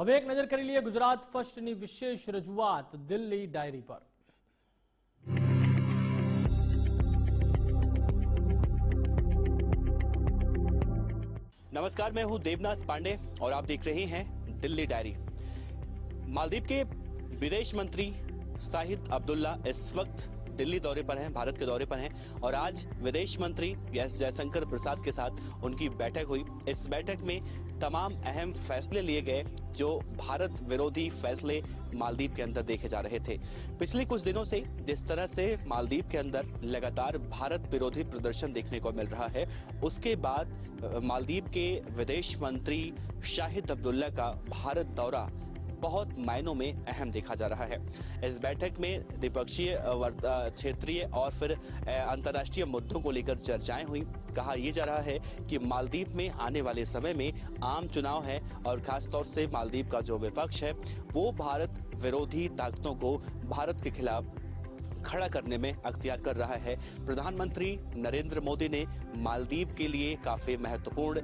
હવે એક નજર કરી લઈએ ગુજરાત ફર્સ્ટની વિશેષ રજૂઆત દિલ્હી ડાયરી પર। नमस्कार, मैं हूं देवनाथ पांडे और आप देख रहे हैं दिल्ली डायरी। मालदीव के विदेश मंत्री शाहिद अब्दुल्ला इस वक्त दिल्ली दौरे पर हैं, भारत के दौरे पर हैं और आज विदेश मंत्री एस जयशंकर प्रसाद के साथ उनकी बैठक हुई। इस बैठक में तमाम अहम फैसले लिए गए जो भारत विरोधी फैसले मालदीव के अंदर देखे जा रहे थे। पिछले कुछ दिनों से जिस तरह से मालदीव के अंदर लगातार भारत विरोधी प्रदर्शन देखने को मिल रहा है, उसके बाद मालदीव के विदेश मंत्री शाहिद अब्दुल्ला का भारत दौरा बहुत मायनों में अहम देखा जा रहा है। इस बैठक में द्विपक्षीय, क्षेत्रीय और फिर अंतर्राष्ट्रीय मुद्दों को लेकर चर्चाएं हुई। कहा यह जा रहा है कि मालदीव में आने वाले समय में आम चुनाव है और खासतौर से मालदीव का जो विपक्ष है वो भारत विरोधी ताकतों को भारत के खिलाफ खड़ा करने में अख्तियार कर रहा है। प्रधानमंत्री नरेंद्र मोदी ने मालदीव के लिए काफ़ी महत्वपूर्ण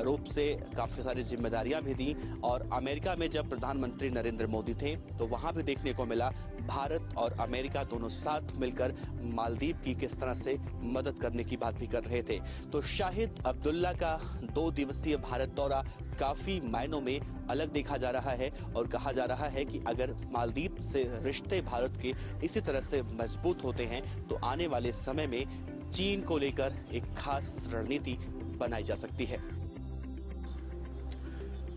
रूप से काफ़ी सारी जिम्मेदारियां भी दी और अमेरिका में जब प्रधानमंत्री नरेंद्र मोदी थे तो वहां भी देखने को मिला भारत और अमेरिका दोनों साथ मिलकर मालदीव की किस तरह से मदद करने की बात भी कर रहे थे। तो शाहिद अब्दुल्ला का 2 दिवसीय भारत दौरा काफ़ी मायनों में अलग देखा जा रहा है और कहा जा रहा है कि अगर मालदीव से रिश्ते भारत के इसी तरह से मजबूत होते हैं तो आने वाले समय में चीन को लेकर एक खास रणनीति बनाई जा सकती है।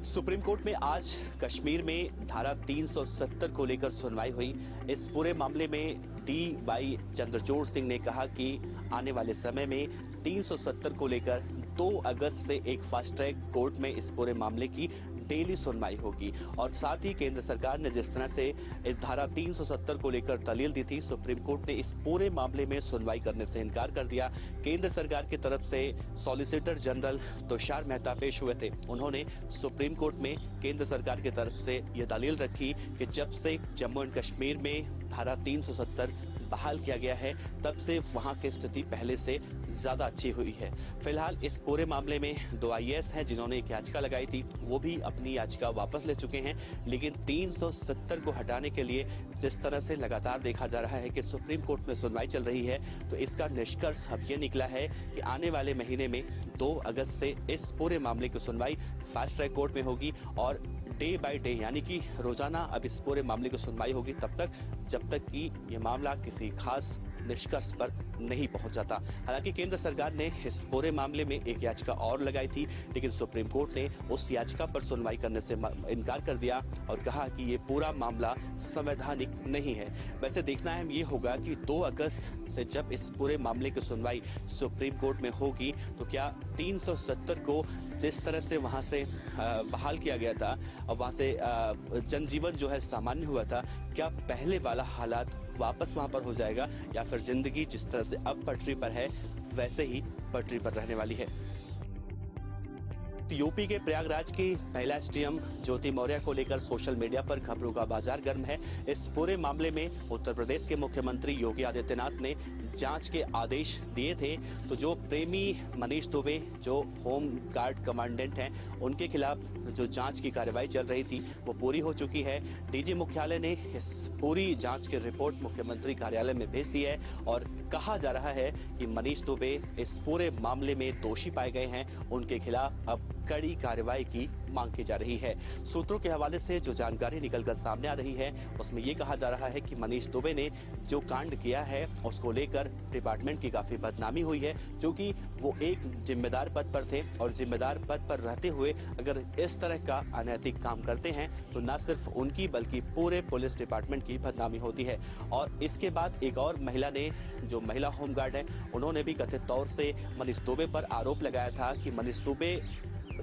सुप्रीम कोर्ट में आज कश्मीर में धारा 370 को लेकर सुनवाई हुई। इस पूरे मामले में DY चंद्रचूड़ सिंह ने कहा कि आने वाले समय में 370 को लेकर 2 अगस्त से एक फास्ट ट्रैक कोर्ट में इस पूरे मामले की डेली सुनवाई होगी और साथ ही केंद्र सरकार ने जिस तरह से इस धारा 370 को लेकर दलील दी थी, सुप्रीम कोर्ट ने इस पूरे मामले में सुनवाई करने से इनकार कर दिया। केंद्र सरकार की तरफ से सॉलिसिटर जनरल तुषार मेहता पेश हुए थे। उन्होंने सुप्रीम कोर्ट में केंद्र सरकार की तरफ से यह दलील रखी कि जब से जम्मू एंड कश्मीर में धारा 370 बहाल किया गया है तब से वहां की स्थिति पहले से ज्यादा अच्छी हुई है। फिलहाल इस पूरे मामले में 2 IAS हैं जिन्होंने एक याचिका लगाई थी, वो भी अपनी याचिका वापस ले चुके हैं। लेकिन 370 को हटाने के लिए जिस तरह से लगातार देखा जा रहा है कि सुप्रीम कोर्ट में सुनवाई चल रही है, तो इसका निष्कर्ष अब ये निकला है कि आने वाले महीने में 2 अगस्त से इस पूरे मामले की सुनवाई फास्ट ट्रैक कोर्ट में होगी और डे बाय डे यानी कि रोजाना अब इस पूरे मामले की सुनवाई होगी तब तक जब तक कि यह मामला किसी खास निष्कर्ष पर नहीं पहुंच जाता। हालांकि केंद्र सरकार ने इस पूरे मामले में एक याचिका और लगाई थी, लेकिन सुप्रीम कोर्ट ने उस याचिका पर सुनवाई करने से इनकार कर दिया और कहा कि ये पूरा मामला संवैधानिक नहीं है। वैसे देखना है ये होगा कि 2 अगस्त से जब इस पूरे मामले की सुनवाई सुप्रीम कोर्ट में होगी तो क्या 370 को जिस तरह से वहां से बहाल किया गया था और वहां से जनजीवन जो है सामान्य हुआ था, क्या पहले वाला हालात वापस वहां पर हो जाएगा या फिर जिंदगी जिस तरह से अब पटरी पर है वैसे ही पटरी पर रहने वाली है। यूपी के प्रयागराज की महिला SDM ज्योति मौर्य को लेकर सोशल मीडिया पर खबरों का बाजार गर्म है। इस पूरे मामले में उत्तर प्रदेश के मुख्यमंत्री योगी आदित्यनाथ ने जांच के आदेश दिए थे। तो जो प्रेमी मनीष दुबे जो होम गार्ड कमांडेंट हैं, उनके खिलाफ जो जांच की कार्रवाई चल रही थी वो पूरी हो चुकी है। DG मुख्यालय ने इस पूरी जांच की रिपोर्ट मुख्यमंत्री कार्यालय में भेज दी है और कहा जा रहा है कि मनीष दुबे इस पूरे मामले में दोषी पाए गए हैं। उनके खिलाफ अब कड़ी कार्रवाई की मांग की जा रही है। सूत्रों के हवाले से जो जानकारी निकलकर सामने आ रही है उसमें यह कहा जा रहा है कि मनीष दुबे ने जो कांड किया है उसको लेकर डिपार्टमेंट की काफी बदनामी हुई है, क्योंकि वो एक जिम्मेदार पद पर थे और जिम्मेदार पद पर रहते हुए अगर इस तरह का अनैतिक काम करते हैं तो न सिर्फ उनकी बल्कि पूरे पुलिस डिपार्टमेंट की बदनामी होती है। और इसके बाद एक और महिला ने, जो महिला होमगार्ड है, उन्होंने भी कथित तौर से मनीष दुबे पर आरोप लगाया था कि मनीष दुबे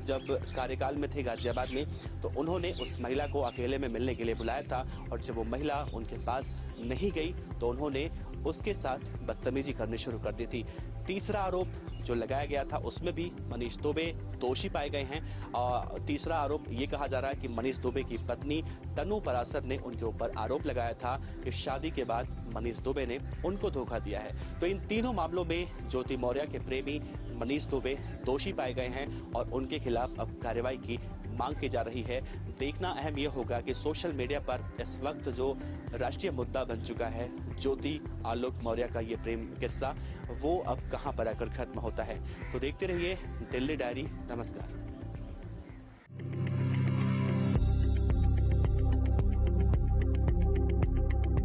जब कार्यकाल में थे गाजियाबाद में तो उन्होंने उस महिला को अकेले में मिलने के लिए बुलाया था और जब वो महिला उनके पास नहीं गई तो उन्होंने उसके साथ बदतमीजी करनी शुरू कर दी थी। तीसरा आरोप जो लगाया गया था उसमें भी मनीष दुबे दोषी पाए गए हैं। और तीसरा आरोप ये कहा जा रहा है कि मनीष दुबे की पत्नी तनु परासर ने उनके ऊपर आरोप लगाया था कि शादी के बाद मनीष दुबे ने उनको धोखा दिया है। तो इन तीनों मामलों में ज्योति मौर्य के प्रेमी मनीष दुबे दोषी पाए गए हैं और उनके खिलाफ अब कार्रवाई की मांग की जा रही है। देखना अहम यह होगा कि सोशल मीडिया पर इस वक्त जो राष्ट्रीय मुद्दा बन चुका है ज्योति आलोक मौर्य का ये प्रेम किस्सा, वो अब कहां पर आकर खत्म होता है। तो देखते रहिए दिल्ली डायरी। नमस्कार।